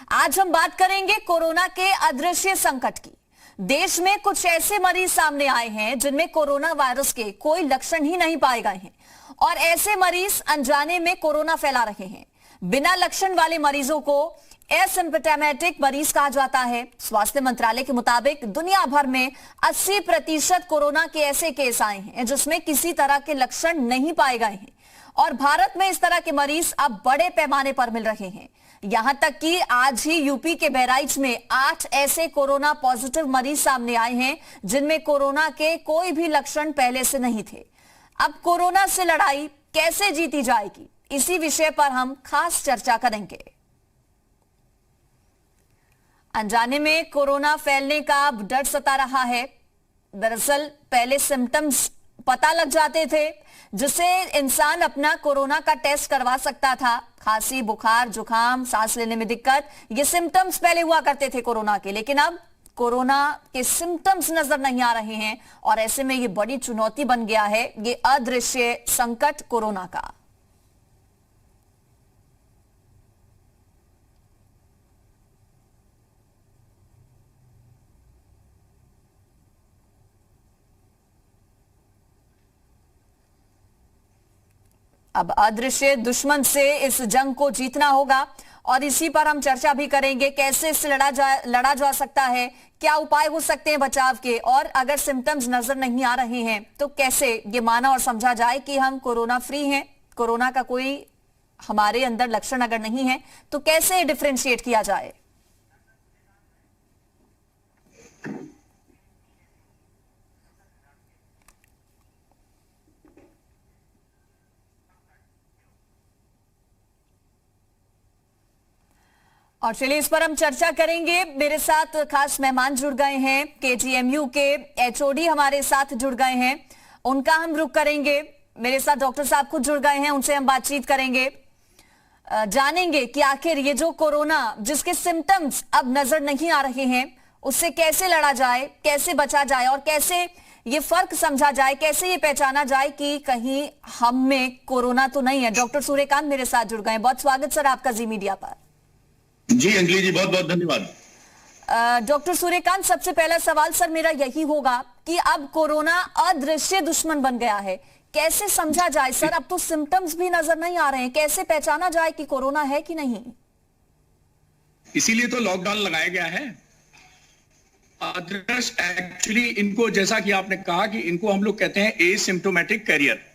आज हम बात करेंगे कोरोना के अदृश्य संकट की। देश में कुछ ऐसे मरीज सामने आए हैं जिनमें कोरोना वायरस के कोई लक्षण ही नहीं पाए गए हैं और ऐसे मरीज अनजाने में कोरोना फैला रहे हैं। बिना लक्षण वाले मरीजों को एसिम्प्टोमेटिक मरीज कहा जाता है। स्वास्थ्य मंत्रालय के मुताबिक दुनिया भर में 80% कोरोना के ऐसे केस आए हैं जिसमें किसी तरह के लक्षण नहीं पाए गए हैं और भारत में इस तरह के मरीज अब बड़े पैमाने पर मिल रहे हैं। यहां तक कि आज ही यूपी के बहराइच में 8 ऐसे कोरोना पॉजिटिव मरीज सामने आए हैं जिनमें कोरोना के कोई भी लक्षण पहले से नहीं थे। अब कोरोना से लड़ाई कैसे जीती जाएगी, इसी विषय पर हम खास चर्चा करेंगे। अनजाने में कोरोना फैलने का अब डर सता रहा है। दरअसल पहले सिम्टम्स पता लग जाते थे जिससे इंसान अपना कोरोना का टेस्ट करवा सकता था। खांसी, बुखार, जुकाम, सांस लेने में दिक्कत, ये सिम्टम्स पहले हुआ करते थे कोरोना के, लेकिन अब कोरोना के सिम्टम्स नजर नहीं आ रहे हैं और ऐसे में ये बड़ी चुनौती बन गया है ये अदृश्य संकट कोरोना का। अब अदृश्य दुश्मन से इस जंग को जीतना होगा और इसी पर हम चर्चा भी करेंगे। कैसे इससे लड़ा जा सकता है, क्या उपाय हो सकते हैं बचाव के, और अगर सिम्टम्स नजर नहीं आ रहे हैं तो कैसे ये माना और समझा जाए कि हम कोरोना फ्री हैं, कोरोना का कोई हमारे अंदर लक्षण अगर नहीं है तो कैसे डिफरेंशिएट किया जाए। और चलिए इस पर हम चर्चा करेंगे। मेरे साथ खास मेहमान जुड़ गए हैं, केजीएमयू के एचओडी हमारे साथ जुड़ गए हैं, उनका हम रुख करेंगे। मेरे साथ डॉक्टर साहब खुद जुड़ गए हैं, उनसे हम बातचीत करेंगे, जानेंगे कि आखिर ये जो कोरोना जिसके सिम्टम्स अब नजर नहीं आ रहे हैं उससे कैसे लड़ा जाए, कैसे बचा जाए और कैसे ये फर्क समझा जाए, कैसे ये पहचाना जाए कि कहीं हम में कोरोना तो नहीं है। डॉक्टर सूर्यकांत मेरे साथ जुड़ गए हैं। बहुत स्वागत सर आपका जी मीडिया पर। जी अंजलि जी, बहुत बहुत धन्यवाद। डॉक्टर सूर्यकांत, सबसे पहला सवाल सर मेरा यही होगा कि अब कोरोना अदृश्य दुश्मन बन गया है, कैसे समझा जाए सर? अब तो सिम्टम्स भी नजर नहीं आ रहे हैं, कैसे पहचाना जाए कि कोरोना है कि नहीं? इसीलिए तो लॉकडाउन लगाया गया है। अदृश्य एक्चुअली इनको, जैसा कि आपने कहा कि इनको हम लोग कहते हैं एसिम्प्टोमेटिक कैरियर,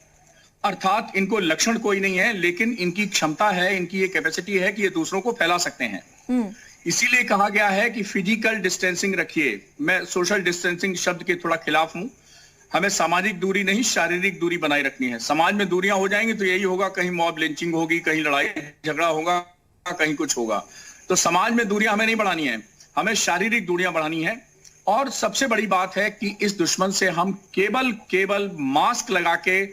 अर्थात इनको लक्षण कोई नहीं है लेकिन इनकी क्षमता है, इनकी ये कैपेसिटी है कि ये दूसरों को फैला सकते हैं। इसीलिए कहा गया है कि फिजिकल डिस्टेंसिंग रखिए। मैं सोशल डिस्टेंसिंग शब्द के थोड़ा खिलाफ हूं। हमें सामाजिक दूरी नहीं, शारीरिक दूरी बनाए रखनी है। समाज में दूरियां हो जाएंगी तो यही होगा, कहीं मॉब लिंचिंग होगी, कहीं लड़ाई झगड़ा होगा, कहीं कुछ होगा। तो समाज में दूरियां हमें नहीं बढ़ानी है, हमें शारीरिक दूरियां बढ़ानी है। और सबसे बड़ी बात है कि इस दुश्मन से हम केवल मास्क लगा के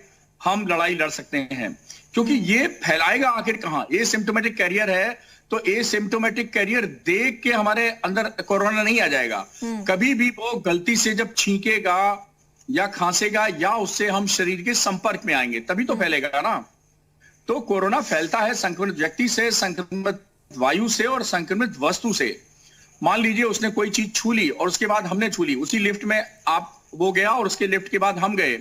हम लड़ाई लड़ सकते हैं, क्योंकि ये फैलाएगा आखिर कहां? एसिम्प्टोमेटिक कैरियर है तो एसिम्प्टोमेटिक कैरियर देख के हमारे अंदर कोरोना नहीं आ जाएगा। कभी भी वो गलती से जब छींकेगा या खांसेगा या उससे हम शरीर के संपर्क में आएंगे तभी तो फैलेगा ना। तो कोरोना फैलता है संक्रमित व्यक्ति से, संक्रमित वायु से और संक्रमित वस्तु से। मान लीजिए उसने कोई चीज छू ली और उसके बाद हमने छू ली, उसी लिफ्ट में आप वो गया और उसके लिफ्ट के बाद हम गए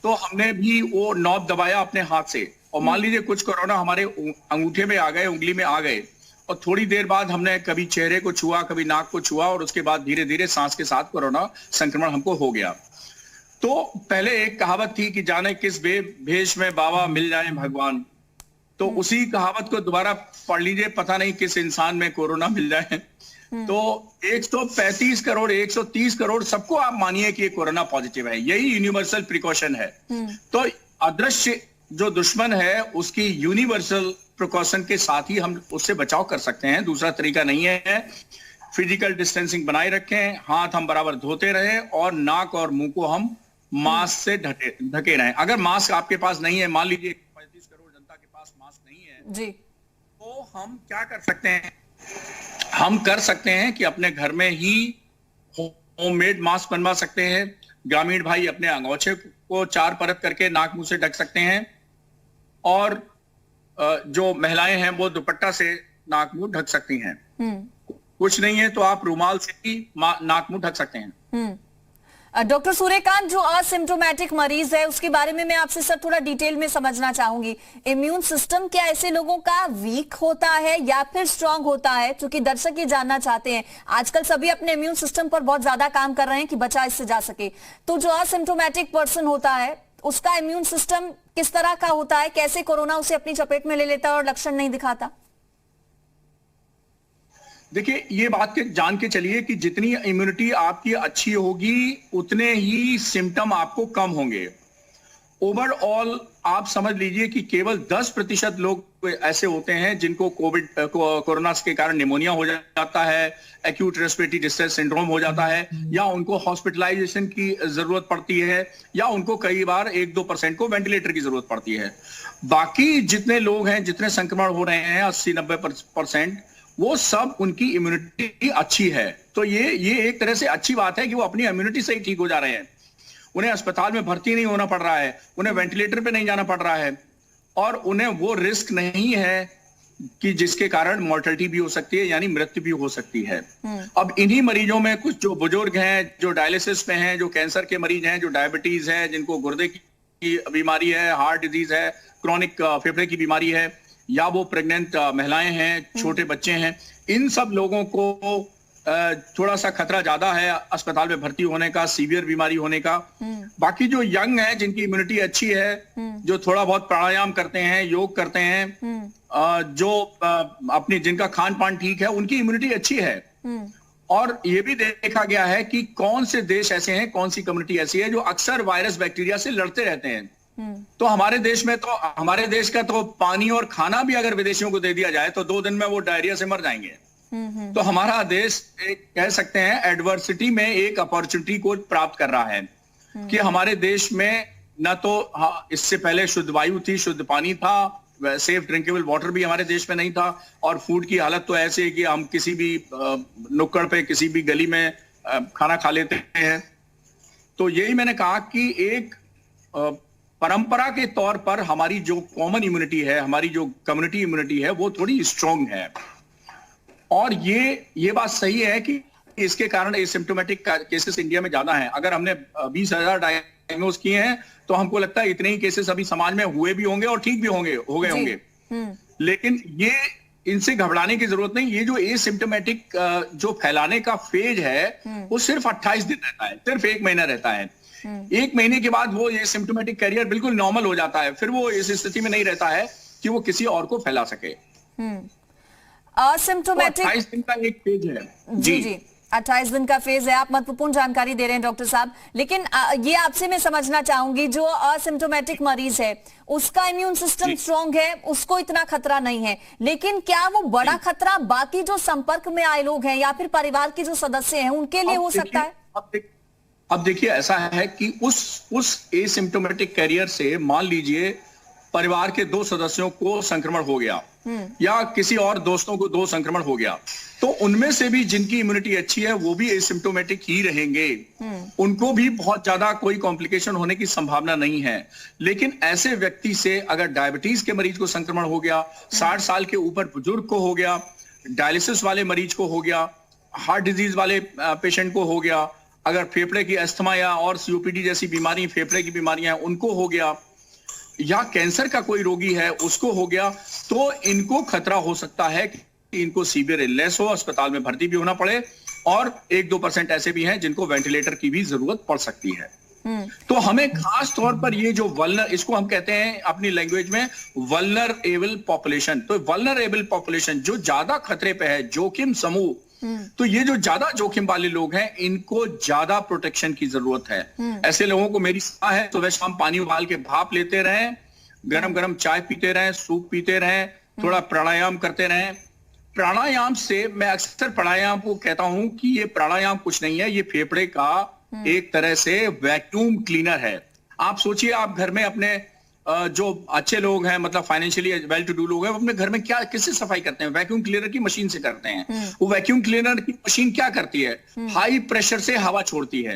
तो हमने भी वो नॉब दबाया अपने हाथ से, और मान लीजिए कुछ कोरोना हमारे अंगूठे में आ गए, उंगली में आ गए, और थोड़ी देर बाद हमने कभी चेहरे को छुआ, कभी नाक को छुआ, और उसके बाद धीरे धीरे सांस के साथ कोरोना संक्रमण हमको हो गया। तो पहले एक कहावत थी कि जाने किस भेष में बाबा मिल जाए भगवान, तो उसी कहावत को दोबारा पढ़ लीजिए, पता नहीं किस इंसान में कोरोना मिल जाए। तो 135 करोड़ 130 करोड़ सबको आप मानिए कि कोरोना पॉजिटिव है, यही यूनिवर्सल प्रिकॉशन है। तो अदृश्य जो दुश्मन है उसकी यूनिवर्सल प्रिकॉशन के साथ ही हम उससे बचाव कर सकते हैं, दूसरा तरीका नहीं है। फिजिकल डिस्टेंसिंग बनाए रखें, हाथ हम बराबर धोते रहें और नाक और मुंह को हम मास्क से ढके रहें। अगर मास्क आपके पास नहीं है, मान लीजिए 35 करोड़ जनता के पास मास्क नहीं है जी, तो हम क्या कर सकते हैं? हम कर सकते हैं कि अपने घर में ही होममेड मास्क बनवा सकते हैं। ग्रामीण भाई अपने अंगोछे को 4 परत करके नाक मुंह से ढक सकते हैं, और जो महिलाएं हैं वो दुपट्टा से नाक मुंह ढक सकती हैं। कुछ नहीं है तो आप रुमाल से ही नाक मुंह ढक सकते हैं। डॉक्टर सूर्यकांत, जो असिम्प्टोमेटिक मरीज है उसके बारे में मैं आपसे सर थोड़ा डिटेल में समझना चाहूंगी। इम्यून सिस्टम क्या ऐसे लोगों का वीक होता है या फिर स्ट्रांग होता है? क्योंकि दर्शक ये जानना चाहते हैं, आजकल सभी अपने इम्यून सिस्टम पर बहुत ज्यादा काम कर रहे हैं कि बचा इससे जा सके। तो जो असिम्प्टोमेटिक पर्सन होता है उसका इम्यून सिस्टम किस तरह का होता है? कैसे कोरोना उसे अपनी चपेट में ले लेता है और लक्षण नहीं दिखाता? देखिए, ये बात के जान के चलिए कि जितनी इम्यूनिटी आपकी अच्छी होगी उतने ही सिम्टम आपको कम होंगे। ओवरऑल आप समझ लीजिए कि केवल 10% लोग ऐसे होते हैं जिनको कोरोना के कारण निमोनिया हो जाता है, एक्यूट रेस्पिरेटरी डिस्ट्रेस सिंड्रोम हो जाता है, या उनको हॉस्पिटलाइजेशन की जरूरत पड़ती है, या उनको कई बार 1-2% को वेंटिलेटर की जरूरत पड़ती है। बाकी जितने लोग हैं, जितने संक्रमण हो रहे हैं 80-90%, वो सब उनकी इम्यूनिटी अच्छी है। तो ये एक तरह से अच्छी बात है कि वो अपनी इम्यूनिटी से ही ठीक हो जा रहे हैं। उन्हें अस्पताल में भर्ती नहीं होना पड़ रहा है, उन्हें वेंटिलेटर पे नहीं जाना पड़ रहा है, और उन्हें वो रिस्क नहीं है कि जिसके कारण मॉर्टेलिटी भी हो सकती है, यानी मृत्यु भी हो सकती है। अब इन्हीं मरीजों में कुछ जो बुजुर्ग हैं, जो डायलिसिस पे हैं, जो कैंसर के मरीज हैं, जो डायबिटीज है, जिनको गुर्दे की बीमारी है, हार्ट डिजीज है, क्रॉनिक फेफड़े की बीमारी है, या वो प्रेग्नेंट महिलाएं हैं, छोटे बच्चे हैं, इन सब लोगों को थोड़ा सा खतरा ज्यादा है अस्पताल में भर्ती होने का, सीवियर बीमारी होने का। बाकी जो यंग है, जिनकी इम्यूनिटी अच्छी है, जो थोड़ा बहुत प्राणायाम करते हैं, योग करते हैं, जो अपनी जिनका खान पान ठीक है, उनकी इम्यूनिटी अच्छी है। और ये भी देखा गया है कि कौन से देश ऐसे हैं, कौन सी कम्युनिटी ऐसी है जो अक्सर वायरस बैक्टीरिया से लड़ते रहते हैं। तो हमारे देश का तो पानी और खाना भी अगर विदेशियों को दे दिया जाए तो 2 दिन में वो डायरिया से मर जाएंगे। तो हमारा देश एक कह सकते हैं एडवर्सिटी में एक अपॉर्चुनिटी को प्राप्त कर रहा है कि हमारे देश में न तो इससे पहले शुद्ध वायु थी, शुद्ध पानी था, सेफ ड्रिंकेबल वाटर भी हमारे देश में नहीं था, और फूड की हालत तो ऐसी है कि हम किसी भी नुक्कड़ पे, किसी भी गली में खाना खा लेते हैं। तो यही मैंने कहा कि एक परंपरा के तौर पर हमारी जो कॉमन इम्यूनिटी है, हमारी जो कम्युनिटी इम्यूनिटी है, वो थोड़ी स्ट्रांग है। और ये बात सही है कि इसके कारण एसिम्प्टोमेटिक केसेस इंडिया में ज्यादा हैं। अगर हमने 20,000 डायग्नोज किए हैं तो हमको लगता है इतने ही केसेस अभी समाज में हुए भी होंगे और ठीक भी हो गए होंगे। लेकिन ये इनसे घबराने की जरूरत नहीं। ये जो एसिम्प्टोमेटिक जो फैलाने का फेज है वो सिर्फ 28 दिन रहता है, सिर्फ 1 महीना रहता है। 1 महीने के बाद वो ये सिम्प्टोमेटिक कैरियर बिल्कुल नॉर्मल हो जाता है। फिर वो इस स्थिति में नहीं रहता है कि वो किसी और को फैला सके। असिम्प्टोमेटिक 28 दिन का एक फेज है। जी 28 दिन का फेज है। आप महत्वपूर्ण जानकारी दे रहे हैं डॉक्टर साहब, लेकिन ये आपसे मैं समझना चाहूंगी, जो असिम्प्टोमेटिक मरीज है उसका इम्यून सिस्टम स्ट्रांग है, उसको इतना खतरा नहीं है, लेकिन क्या वो बड़ा खतरा बाकी जो संपर्क में आए लोग हैं या फिर परिवार के जो सदस्य हैं उनके लिए हो सकता है? अब देखिए, ऐसा है कि उस एसिम्प्टोमेटिक कैरियर से मान लीजिए परिवार के 2 सदस्यों को संक्रमण हो गया या किसी और दोस्तों को 2 संक्रमण हो गया, तो उनमें से भी जिनकी इम्यूनिटी अच्छी है वो भी एसिम्प्टोमेटिक ही रहेंगे। उनको भी बहुत ज्यादा कोई कॉम्प्लिकेशन होने की संभावना नहीं है। लेकिन ऐसे व्यक्ति से अगर डायबिटीज के मरीज को संक्रमण हो गया, 60 साल के ऊपर बुजुर्ग को हो गया, डायलिसिस वाले मरीज को हो गया, हार्ट डिजीज वाले पेशेंट को हो गया, अगर फेफड़े की अस्थमा या और सीओपीडी जैसी बीमारी, फेफड़े की बीमारियां उनको हो गया, या कैंसर का कोई रोगी है उसको हो गया, तो इनको खतरा हो सकता है कि इनको सीवियर इलनेस हो, अस्पताल में भर्ती भी होना पड़े, और 1-2% ऐसे भी हैं जिनको वेंटिलेटर की भी जरूरत पड़ सकती है। तो हमें खास तौर पर ये जो इसको हम कहते हैं अपनी लैंग्वेज में वल्नरेबल पॉपुलेशन, तो वल्नरेबल पॉपुलेशन जो ज्यादा खतरे पे है, जोखिम समूह, तो ये जो ज्यादा जोखिम वाले लोग हैं इनको ज्यादा प्रोटेक्शन की जरूरत है। ऐसे लोगों को मेरी सलाह है सुबह शाम पानी उबाल के भाप लेते रहें, गरम गरम चाय पीते रहें, सूप पीते रहें, थोड़ा प्राणायाम करते रहें। प्राणायाम से मैं अक्सर प्राणायाम को कहता हूं कि ये प्राणायाम कुछ नहीं है, ये फेफड़े का एक तरह से वैक्यूम क्लीनर है। आप सोचिए, आप घर में अपने जो अच्छे लोग हैं, मतलब फाइनेंशियली वेल टू डू लोग हैं, वो अपने घर में क्या किससे सफाई करते हैं? वैक्यूम क्लीनर की मशीन से करते हैं। वो वैक्यूम क्लीनर की मशीन क्या करती है? हाई प्रेशर से हवा छोड़ती है।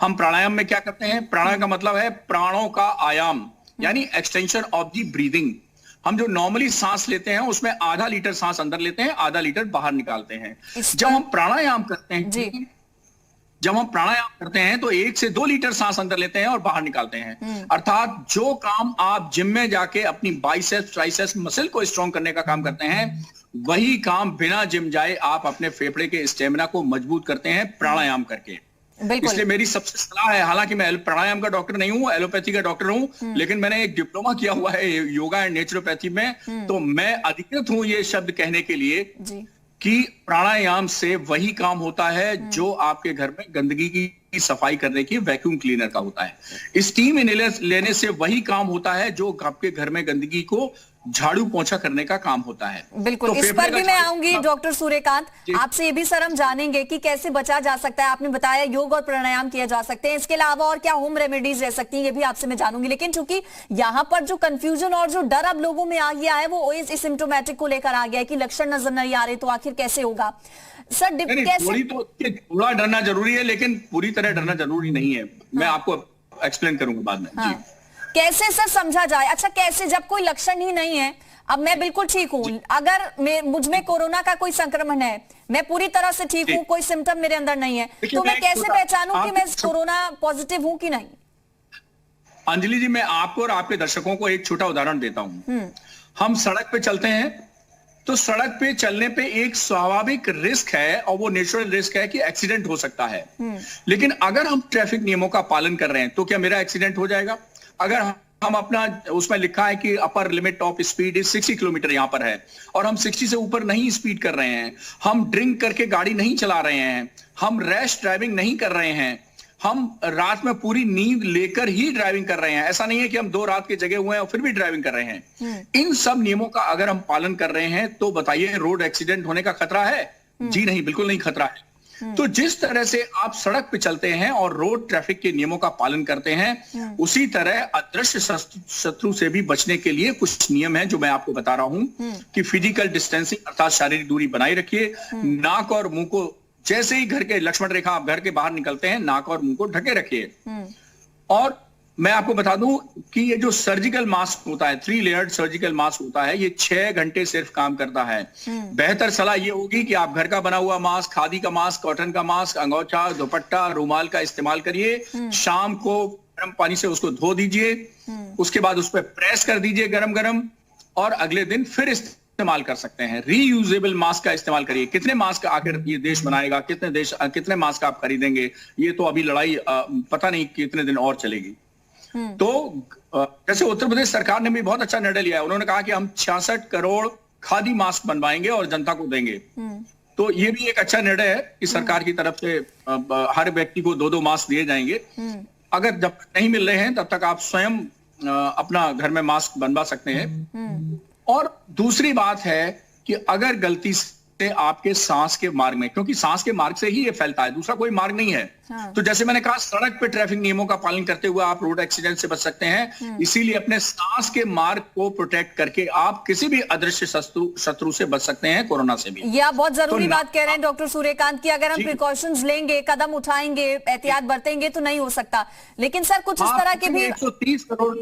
हम प्राणायाम में क्या करते हैं? प्राणायाम का मतलब है प्राणों का आयाम, यानी एक्सटेंशन ऑफ दी ब्रीदिंग। हम जो नॉर्मली सांस लेते हैं उसमें आधा लीटर सांस अंदर लेते हैं, आधा लीटर बाहर निकालते हैं। जब हम प्राणायाम करते हैं जब हम प्राणायाम करते हैं तो 1 से 2 लीटर सांस अंदर लेते हैं और बाहर निकालते हैं। अर्थात जो काम आप जिम में जाके अपनी बाइसेप्स ट्राइसेप्स मसल को स्ट्रॉन्ग करने का काम करते हैं, वही काम बिना जिम जाए आप अपने फेफड़े के स्टेमिना को मजबूत करते हैं प्राणायाम करके। इसलिए मेरी सबसे सलाह है, हालांकि मैं प्राणायाम का डॉक्टर नहीं हूं, एलोपैथी का डॉक्टर हूं, लेकिन मैंने एक डिप्लोमा किया हुआ है योगा एंड नेचुरोपैथी में, तो मैं अधिकृत हूं ये शब्द कहने के लिए कि प्राणायाम से वही काम होता है जो आपके घर में गंदगी की सफाई करने की वैक्यूम क्लीनर का होता है। स्टीम इनहेलर लेने से वही काम होता है जो आपके घर में गंदगी को झाड़ू पोंछा करने का काम होता है। बिल्कुल, इस पर भी मैं आऊंगी डॉक्टर सूर्यकांत, आपसे ये भी सर हम जानेंगे कि कैसे बचा जा सकता है। आपने बताया योग और प्राणायाम किया जा सकते हैं, इसके अलावा और क्या होम रेमेडीज रह सकती हैं, ये भी आपसे मैं जानूंगी। लेकिन चूंकि यहाँ पर जो कंफ्यूजन और जो डर अब लोगों में आ गया है वो एसिम्प्टोमेटिक को लेकर आ गया है कि लक्षण नजर नहीं आ रहे तो आखिर कैसे होगा सर? कैसे थोड़ा डरना जरूरी है, लेकिन पूरी तरह डरना जरूरी नहीं है। मैं आपको एक्सप्लेन करूंगा बाद में। जी, कैसे सर समझा जाए? अच्छा, कैसे जब कोई लक्षण ही नहीं है, अब मैं बिल्कुल ठीक हूं, अगर मुझ में कोरोना का कोई संक्रमण है, मैं पूरी तरह से ठीक हूं, कोई सिम्टम मेरे अंदर नहीं है, तो मैं कैसे पहचानूं कि मैं कोरोना पॉजिटिव हूं कि नहीं? अंजलि जी, मैं आपको और आपके दर्शकों को एक छोटा उदाहरण देता हूं। हम सड़क पे चलते हैं तो सड़क पे चलने पे एक स्वाभाविक रिस्क है और वो नेचुरल रिस्क है कि एक्सीडेंट हो सकता है। लेकिन अगर हम ट्रैफिक नियमों का पालन कर रहे हैं तो क्या मेरा एक्सीडेंट हो जाएगा? अगर हम अपना उसमें लिखा है कि upper limit of speed is 60 kilometre यहां पर है और हम 60 से ऊपर नहीं स्पीड कर रहे हैं, हम ड्रिंक करके गाड़ी नहीं चला रहे हैं, हम रैश ड्राइविंग नहीं कर रहे हैं, हम रात में पूरी नींद लेकर ही ड्राइविंग कर रहे हैं, ऐसा नहीं है कि हम 2 रात के जगे हुए हैं और फिर भी ड्राइविंग कर रहे हैं, इन सब नियमों का अगर हम पालन कर रहे हैं तो बताइए रोड एक्सीडेंट होने का खतरा है? जी नहीं, बिल्कुल नहीं खतरा है। तो जिस तरह से आप सड़क पे चलते हैं और रोड ट्रैफिक के नियमों का पालन करते हैं, उसी तरह अदृश्य शत्रु से भी बचने के लिए कुछ नियम हैं जो मैं आपको बता रहा हूं कि फिजिकल डिस्टेंसिंग अर्थात शारीरिक दूरी बनाए रखिए, नाक और मुंह को जैसे ही घर के लक्ष्मण रेखा आप घर के बाहर निकलते हैं नाक और मुंह को ढके रखिए। और मैं आपको बता दूं कि ये जो सर्जिकल मास्क होता है, 3 लेयर्ड सर्जिकल मास्क होता है, ये 6 घंटे सिर्फ काम करता है। बेहतर सलाह ये होगी कि आप घर का बना हुआ मास्क, खादी का मास्क, कॉटन का मास्क, अंगोछा, दुपट्टा, रुमाल का इस्तेमाल करिए। शाम को गर्म पानी से उसको धो दीजिए, उसके बाद उस पर प्रेस कर दीजिए गरम गरम, और अगले दिन फिर इस्तेमाल कर सकते हैं। रीयूजेबल मास्क का इस्तेमाल करिए। कितने मास्क आखिर ये देश बनाएगा, कितने मास्क आप खरीदेंगे, ये तो अभी लड़ाई पता नहीं कितने दिन और चलेगी। तो जैसे उत्तर प्रदेश सरकार ने भी बहुत अच्छा निर्णय लिया है, उन्होंने कहा कि हम 66 करोड़ खादी मास्क बनवाएंगे और जनता को देंगे। तो ये भी एक अच्छा निर्णय है कि सरकार की तरफ से हर व्यक्ति को 2-2 मास्क दिए जाएंगे। अगर जब नहीं मिल रहे हैं तब तक आप स्वयं अपना घर में मास्क बनवा सकते हैं। और दूसरी बात है कि अगर गलती से आपके सांस के मार्ग में, क्योंकि सांस के मार्ग से ही ये फैलता है, दूसरा कोई मार्ग नहीं है। तो जैसे मैंने कहा, सड़क पे ट्रैफिक नियमों का पालन करते हुए आप रोड एक्सीडेंट से बच सकते हैं। इसीलिए अपने सांस के मार्ग को प्रोटेक्ट करके आप किसी भी अदृश्य शत्रु से बच सकते हैं, कोरोना से भी। ये आप बहुत जरूरी बात कह रहे हैं डॉक्टर सूर्यकांत की अगर हम प्रिकॉशंस लेंगे, कदम उठाएंगे, एहतियात बरतेंगे तो नहीं हो सकता। लेकिन सर कुछ इस तरह के भी 130 करोड़।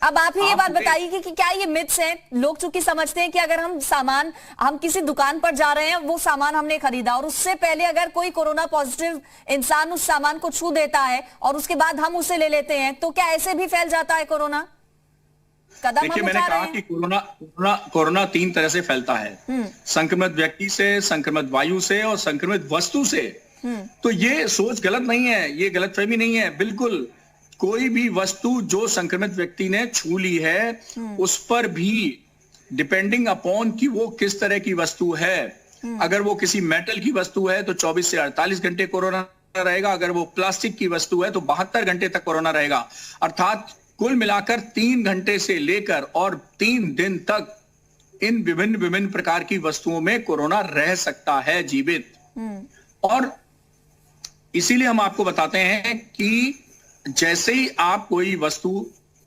अब आप ही ये बात बताइए कि क्या ये मिथ्स हैं? लोग चूंकि समझते हैं कि अगर हम किसी दुकान पर जा रहे हैं, वो सामान हमने खरीदा और उससे पहले अगर कोई कोरोना पॉजिटिव इंसान उस सामान को छू देता है और उसके बाद हम उसे ले लेते हैं, तो क्या ऐसे भी फैल जाता है कोरोना? कदम देखिए, मैंने कहा कि कोरोना 3 तरह से फैलता है, संक्रमित व्यक्ति से, संक्रमित वायु से और संक्रमित वस्तु से। तो ये सोच गलत नहीं है, ये गलतफहमी नहीं है। बिल्कुल कोई भी वस्तु जो संक्रमित व्यक्ति ने छू ली है, उस पर भी डिपेंडिंग अपॉन कि वो किस तरह की वस्तु है, अगर वो किसी मेटल की वस्तु है तो 24 से 48 घंटे कोरोना रहेगा, अगर वो प्लास्टिक की वस्तु है तो 72 घंटे तक कोरोना रहेगा। अर्थात कुल मिलाकर 3 घंटे से लेकर और 3 दिन तक इन विभिन्न प्रकार की वस्तुओं में कोरोना रह सकता है जीवित। और इसीलिए हम आपको बताते हैं कि जैसे ही आप कोई वस्तु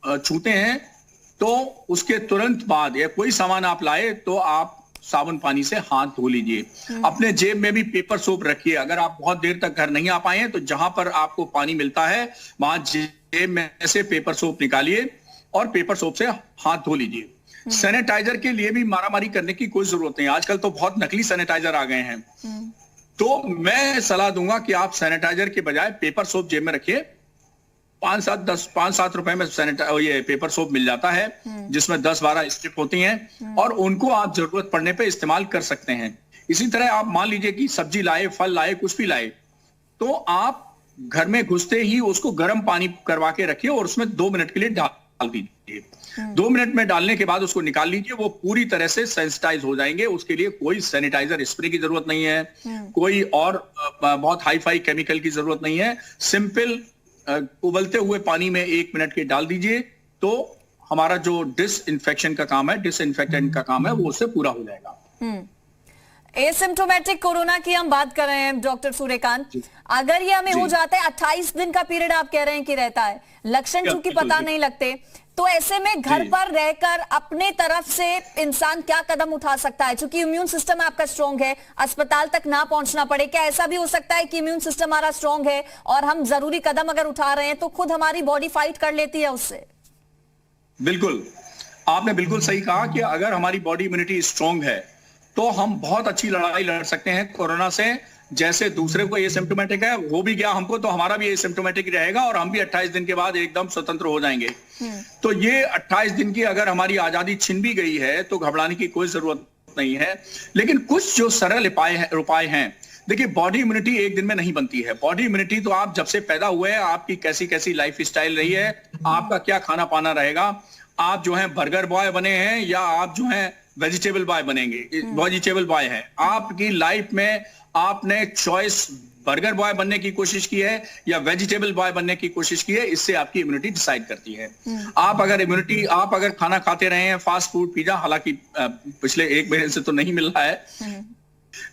छूते हैं तो उसके तुरंत बाद या कोई सामान आप लाए तो आप साबुन पानी से हाथ धो लीजिए। अपने जेब में भी पेपर सोप रखिए। अगर आप बहुत देर तक घर नहीं आ पाए हैं तो जहां पर आपको पानी मिलता है वहां जेब में से पेपर सोप निकालिए और पेपर सोप से हाथ धो लीजिए। सैनिटाइजर के लिए भी मारामारी करने की कोई जरूरत नहीं। आजकल तो बहुत नकली सैनिटाइजर आ गए हैं। तो मैं सलाह दूंगा कि आप सैनिटाइजर के बजाय पेपर सोप जेब में रखिए। 5-7 रुपए में ये पेपर सोप मिल जाता है, जिसमें 10-12 स्ट्रिप होती हैं, और उनको आप जरूरत पड़ने पे इस्तेमाल कर सकते हैं। इसी तरह आप मान लीजिए कि सब्जी लाए, फल लाए, कुछ भी लाए, तो आप घर में घुसते ही उसको गर्म पानी करवा के रखिए और उसमें 2 मिनट के लिए डाल दीजिए। 2 मिनट में डालने के बाद उसको निकाल लीजिए, वो पूरी तरह से सेंसिटाइज हो जाएंगे। उसके लिए कोई सैनिटाइजर स्प्रे की जरूरत नहीं है, कोई और बहुत हाई फाई केमिकल की जरूरत नहीं है। सिंपल उबलते हुए पानी में 1 मिनट के डाल दीजिए, तो हमारा जो डिसइंफेक्शन का काम है, डिसइंफेक्टेंट का काम है, वो उससे पूरा हो जाएगा। एसिम्प्टोमेटिक कोरोना की हम बात कर रहे हैं डॉक्टर सूर्यकांत। अगर ये हमें हो जाता है, 28 दिन का पीरियड आप कह रहे हैं कि रहता है, लक्षण चूंकि पता नहीं लगते, तो ऐसे में घर पर रहकर अपने तरफ से इंसान क्या कदम उठा सकता है? चूंकि इम्यून सिस्टम आपका स्ट्रांग है, अस्पताल तक ना पहुंचना पड़े, क्या ऐसा भी हो सकता है कि इम्यून सिस्टम हमारा स्ट्रांग है और हम जरूरी कदम अगर उठा रहे हैं तो खुद हमारी बॉडी फाइट कर लेती है उससे? बिल्कुल, आपने बिल्कुल सही कहा कि अगर हमारी बॉडी इम्यूनिटी स्ट्रांग है तो हम बहुत अच्छी लड़ाई लड़ सकते हैं कोरोना से। जैसे दूसरे को एसिम्प्टोमेटिक है, वो भी गया हमको, तो हमारा भी एसिम्प्टोमेटिक रहेगा और हम भी 28 दिन के बाद एकदम स्वतंत्र हो जाएंगे। तो ये 28 दिन की अगर हमारी आजादी छिन भी गई है तो घबराने की कोई जरूरत नहीं है। लेकिन कुछ जो सरल उपाय हैं, देखिए, बॉडी इम्यूनिटी एक दिन में नहीं बनती है। बॉडी इम्यूनिटी तो आप जब से पैदा हुए हैं, आपकी कैसी कैसी लाइफ स्टाइल रही है, आपका क्या खाना पाना रहेगा, आप जो है बर्गर बॉय बने हैं या आप जो है वेजिटेबल बॉय बनेंगे, वेजिटेबल बॉय है, आपकी लाइफ में आपने चॉइस बर्गर बॉय बनने की कोशिश की है या वेजिटेबल बॉय बनने की कोशिश की है, इससे आपकी इम्यूनिटी डिसाइड करती है। आप अगर खाना खाते रहे हैं फास्ट फूड, पिज्जा, हालांकि पिछले 1 महीने से तो नहीं मिल रहा है,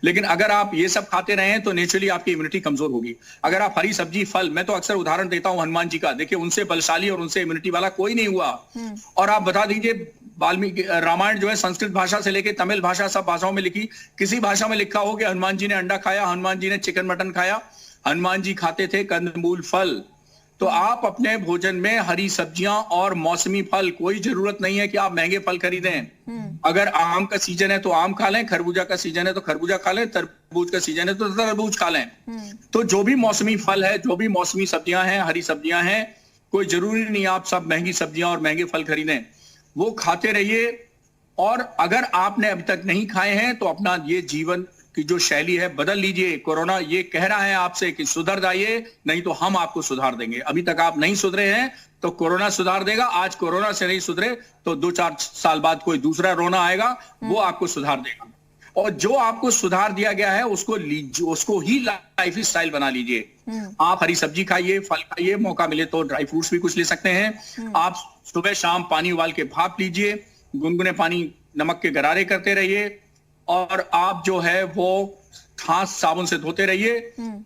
लेकिन अगर आप ये सब खाते रहे हैं तो नेचुरली आपकी इम्यूनिटी कमजोर होगी। अगर आप हरी सब्जी, फल, मैं तो अक्सर उदाहरण देता हूं हनुमान जी का, देखिए उनसे बलशाली और उनसे इम्यूनिटी वाला कोई नहीं हुआ। और आप बता दीजिए, वाल्मीकि रामायण जो है संस्कृत भाषा से लेके तमिल भाषा, सब भाषाओं में लिखी, किसी भाषा में लिखा हो कि हनुमान जी ने अंडा खाया, हनुमान जी ने चिकन मटन खाया, हनुमान जी खाते थे कंदमूल फल। तो आप अपने भोजन में हरी सब्जियां और मौसमी फल, कोई जरूरत नहीं है कि आप महंगे फल खरीदें। अगर आम का सीजन है तो आम खा लें, खरबूजा का सीजन है तो खरबूजा खा लें, तरबूज का सीजन है तो तरबूज खा लें। तो जो भी मौसमी फल है, जो भी मौसमी सब्जियां हैं, हरी सब्जियां हैं, कोई जरूरी नहीं आप सब महंगी सब्जियां और महंगे फल खरीदें, वो खाते रहिए। और अगर आपने अभी तक नहीं खाए हैं तो अपना ये जीवन की जो शैली है बदल लीजिए। कोरोना ये कह रहा है आपसे कि सुधर जाइए, नहीं तो हम आपको सुधार देंगे। अभी तक आप नहीं सुधरे हैं तो कोरोना सुधार देगा। आज कोरोना से नहीं सुधरे तो 2-4 साल बाद कोई दूसरा रोना आएगा, वो आपको सुधार देगा। और जो आपको सुधार दिया गया है उसको ही लाइफ स्टाइल बना लीजिए। आप हरी सब्जी खाइए, फल खाइए, मौका मिले तो ड्राई फ्रूट्स भी कुछ ले सकते हैं। आप सुबह शाम पानी उबाल के भाप लीजिए, गुनगुने पानी नमक के गरारे करते रहिए, और आप जो है वो हाथ साबुन से धोते रहिए।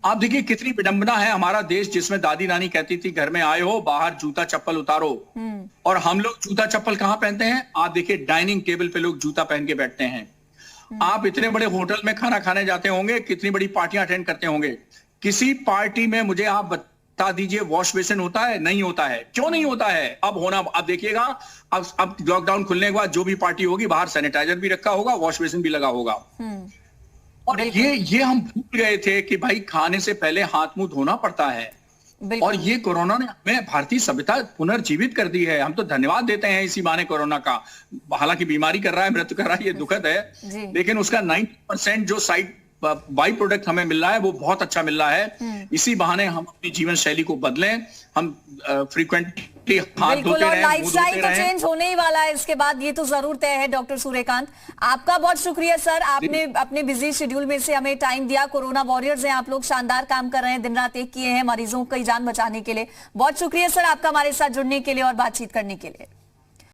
आप देखिए कितनी विडंबना है हमारा देश, जिसमें दादी नानी कहती थी घर में आए हो बाहर जूता चप्पल उतारो, और हम लोग जूता चप्पल कहां पहनते हैं? आप देखिए डाइनिंग टेबल पे लोग जूता पहन के बैठते हैं। आप इतने बड़े होटल में खाना खाने जाते होंगे, कितनी बड़ी पार्टियां अटेंड करते होंगे, किसी पार्टी में मुझे आप बता दीजिए वॉश बेसिन होता है? नहीं होता है। क्यों नहीं होता है? अब होना, अब देखिएगा, अब लॉकडाउन खुलने के बाद जो भी पार्टी होगी बाहर सैनिटाइजर भी रखा होगा, वॉश बेसिन भी लगा होगा। और ये हम भूल गए थे कि भाई खाने से पहले हाथ मुंह धोना पड़ता है। और ये कोरोना ने हमें भारतीय सभ्यता पुनर्जीवित कर दी है। हम तो धन्यवाद देते हैं इसी बहाने कोरोना का। हालांकि बीमारी कर रहा है, मृत्यु कर रहा है, ये दुखद है, लेकिन उसका 90% जो साइड बाई प्रोडक्ट हमें मिल रहा है वो बहुत अच्छा मिल रहा है। इसी बहाने हम अपनी जीवन शैली को बदलें, हम फ्रीक्वेंटली हाथ धोते रहें, लाइफस्टाइल तो चेंज होने ही वाला है इसके बाद, ये तो जरूर तय है। डॉक्टर सूर्यकांत, आपका बहुत शुक्रिया सर, आपने अपने बिजी शेड्यूल में से हमें टाइम दिया। कोरोना वॉरियर्स हैं आप लोग, शानदार काम कर रहे हैं, दिन रात एक किए हैं मरीजों की जान बचाने के लिए। बहुत शुक्रिया सर आपका हमारे साथ जुड़ने के लिए और बातचीत करने के लिए।